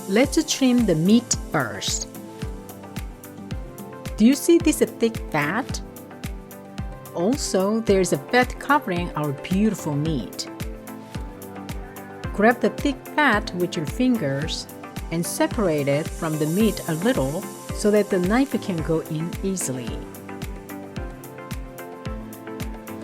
Let's trim the meat first. Do you see this thick fat? Also, there's a fat covering our beautiful meat. Grab the thick fat with your fingers and separate it from the meat a little so that the knife can go in easily.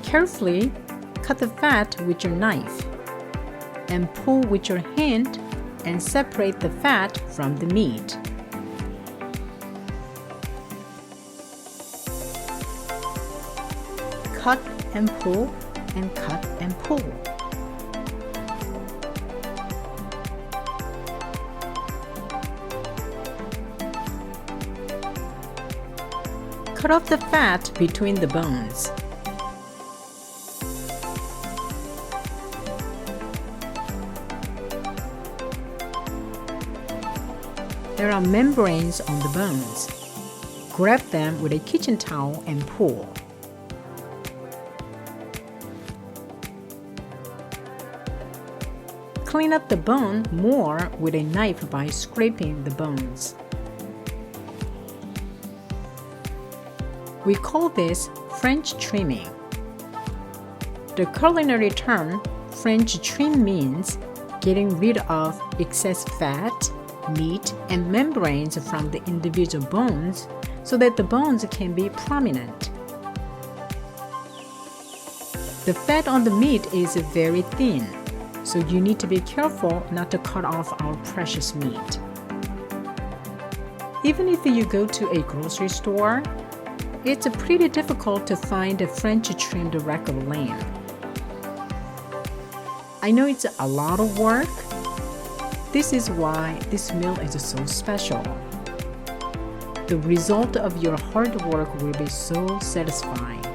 Carefully cut the fat with your knife and pull with your hand and separate the fat from the meat. Cut and pull and cut and pull. Cut off the fat between the bones. There are membranes on the bones. Grab them with a kitchen towel and pull. Clean up the bone more with a knife by scraping the bones. We call this French trimming. The culinary term French trim means getting rid of excess fat, meat, and membranes from the individual bones so that the bones can be prominent. The fat on the meat is very thin, so you need to be careful not to cut off our precious meat. Even if you go to a grocery store, it's pretty difficult to find a French trimmed regular lamb. I know it's a lot of work. This is why this meal is so special. The result of your hard work will be so satisfying.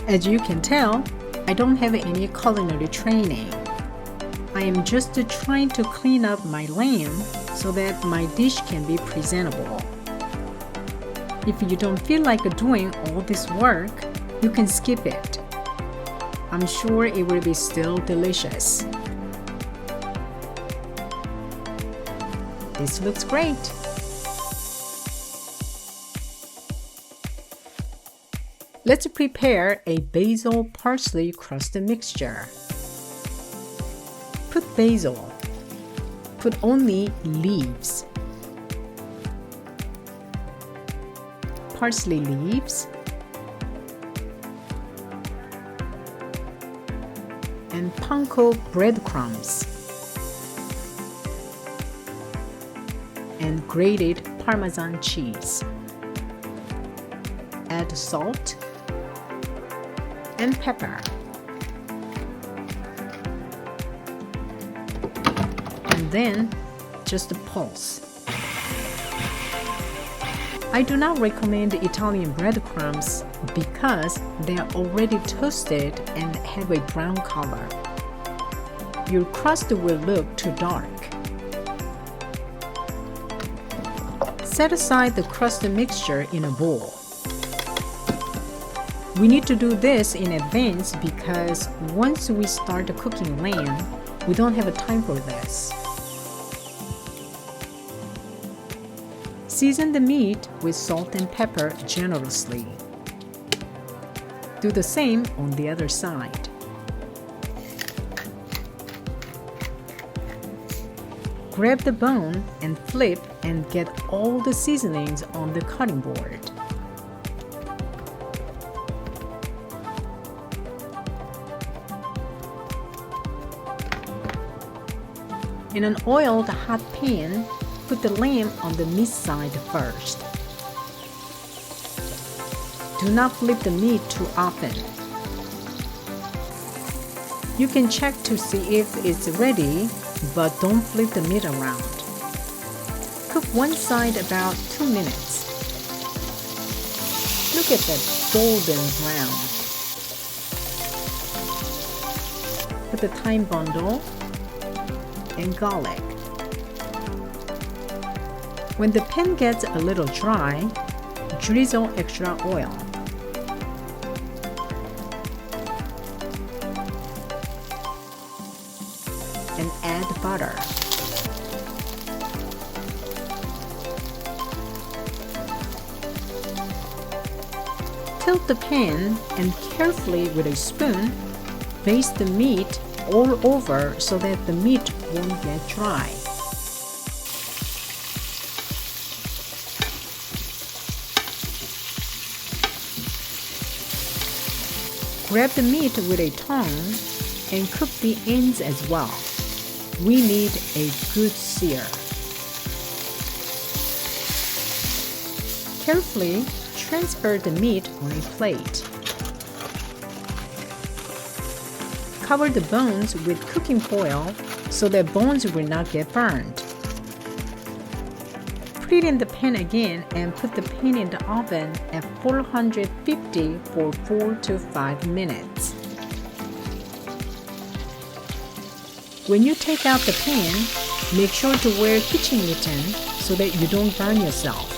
As you can tell, I don't have any culinary training. I am just trying to clean up my lamb so that my dish can be presentable. If you don't feel like doing all this work, you can skip it. I'm sure it will be still delicious. This looks great. Let's prepare a basil parsley crust mixture. Put basil. Put only leaves. Parsley leaves. And Panko breadcrumbs. And grated Parmesan cheese. Add salt and pepper. And then just pulse. I do not recommend Italian breadcrumbs because they are already toasted and have a brown color. Your crust will look too dark. Set aside the crust mixture in a bowl. We need to do this in advance because once we start cooking lamb, we don't have time for this. Season the meat with salt and pepper generously. Do the same on the other side. Grab the bone and flip and get all the seasonings on the cutting board. In an oiled hot pan, put the lamb on the meat side first. Do not flip the meat too often. You can check to see if it's ready, but don't flip the meat around. Cook one side about 2 minutes. Look at that golden brown. Put the thyme bundle and garlic. When the pan gets a little dry, drizzle extra oil. And add butter. Tilt the pan and carefully with a spoon, baste the meat all over so that the meat won't get dry. Grab the meat with a tongue and cook the ends as well. We need a good sear. Carefully transfer the meat on a plate. Cover the bones with cooking foil so that bones will not get burned. Preheat the pan again and put the pan in the oven at 450 for 4 to 5 minutes. When you take out the pan, make sure to wear kitchen mittens so that you don't burn yourself.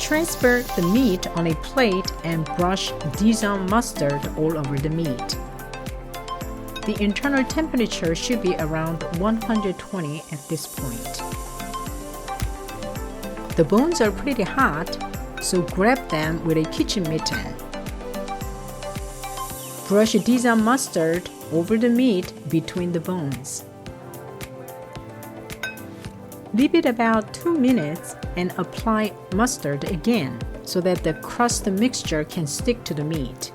Transfer the meat on a plate and brush Dijon mustard all over the meat. The internal temperature should be around 120 at this point. The bones are pretty hot, so grab them with a kitchen mitten. Brush Dijon mustard over the meat between the bones. Leave it about 2 minutes and apply mustard again so that the crust mixture can stick to the meat.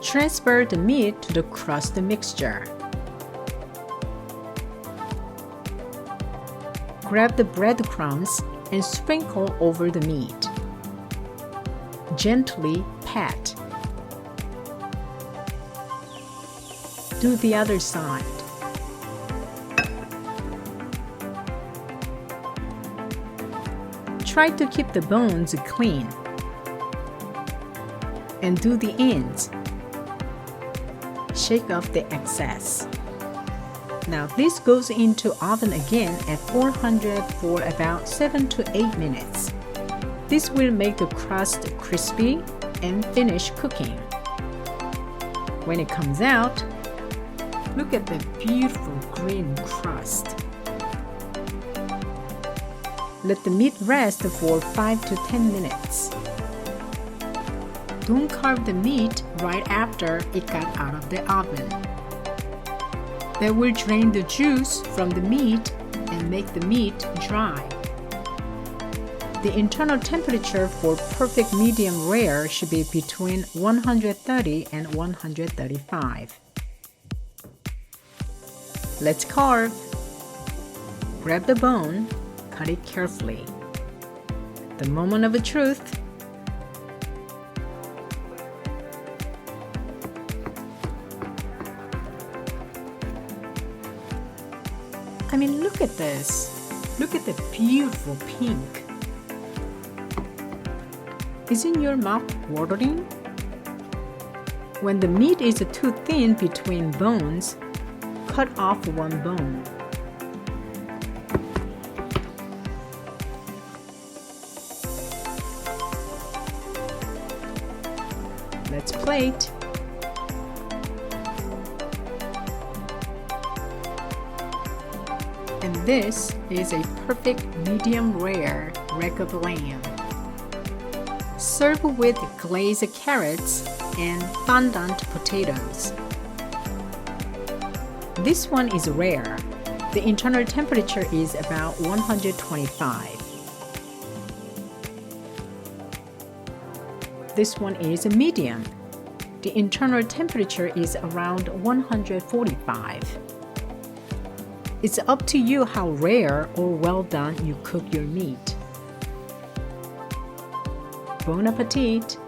Transfer the meat to the crust mixture. Grab the breadcrumbs and sprinkle over the meat. Gently pat. Do the other side. Try to keep the bones clean. And do the ends. Shake off the excess. Now this goes into oven again at 400 for about 7 to 8 minutes. This will make the crust crispy and finish cooking. When it comes out, look at the beautiful green crust. Let the meat rest for 5 to 10 minutes. Don't carve the meat right after it got out of the oven. That will drain the juice from the meat and make the meat dry. The internal temperature for perfect medium rare should be between 130 and 135. Let's carve. Grab the bone, cut it carefully. The moment of truth. I mean, look at this. Look at the beautiful pink. Isn't your mouth watering? When the meat is too thin between bones, cut off one bone. Let's plate. And this is a perfect medium rare rack of lamb. Serve with glazed carrots and fondant potatoes. This one is rare. The internal temperature is about 125. This one is a medium. The internal temperature is around 145. It's up to you how rare or well done you cook your meat. Bon appetit!